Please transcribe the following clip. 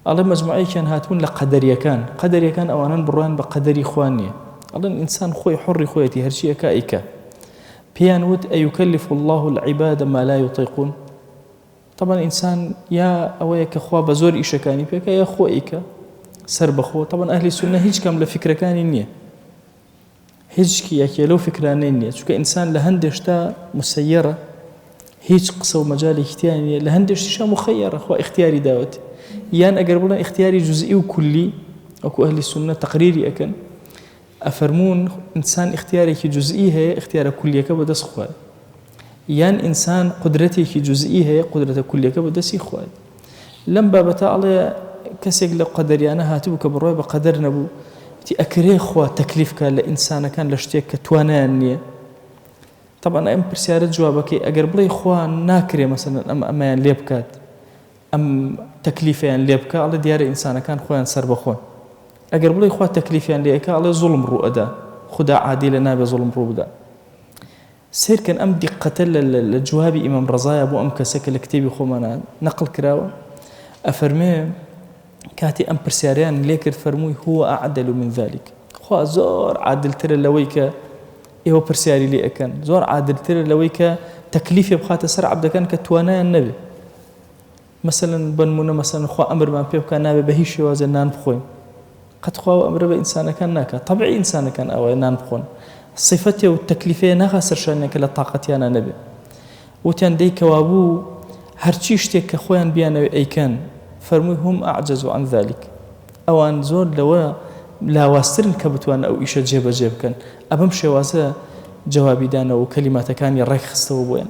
الله مجموعي كان هاتون قدري كان أو أنا بروان بقدري إخوانية الله الإنسان خوي حر خويتي هرشي كائكا بيانوت أيكلف الله العباد ما لا يطيقون طبعا الإنسان يا أويك أخوة بزور إيشكاني بيك يا خويك سربخو طبعا أهل السنة هيج كامل فكرة كان إنيه هيج كي لو فكرة إنيه شو كإنسان لهندشتا مسيرة هيج قصة ومجال اختياري لهندش شيء مخير أخوة اختياري داوت يان أقربنا اختياري جزئي وكلي أكو أهل السنة تقريري أكن أفرمون إنسان اختياري جزئي هي اختيار كلي كبدس خوي يان إنسان قدرتي جزئي هي قدرة كلي كبدس خوي لم بابتا الله كسيق لقدر أنا هاتبك بروي بقدر نبو تي أكري خوا تكليفك لإنسان كان لشتيك توانانية طبعا أم برسيارة جوابك أقرب لي خوا ناكري مثلا أما ليبكات أم تكليفيان ليبكا الله ديار إنسان كان خوان سرب خوان أقرب لي خوا تكليفيان ليبكا الله ظلم رؤدا خدا عادل نابي ظلم رؤدا سير كان أم دقة الجواب إمام رضايا أبو أم كسك الكتابي خومانا نقل كراوة أفرمي كاتي أم برسياريان ليكر فرموي هو أعدل من ذلك خوا زور عادل ترى لويك إيه برسياري لي أكن زور عادل ترى لويك تكليف بخات سر عبد كان كتوانا النبي مثلا بنمونا مثلا خوا أمر ما بيبقى نابي بهيش وزنان بخوين قد خوا أمر بإنسان كان ناكا طبيعي إنسان كان أو نان بخون صفتي والتكليفية نغسر شأنك لطاقتي أنا نبي وتان ديك وابو هرشيشتك خوان بيانا أي كان فرموي هم أعجزوا عن ذلك أو أن زور لو لا واسترن كبتوان أو إيش جيب كان أبم شوازة جوابي دانا وكلمات كان يريخ استوى بوين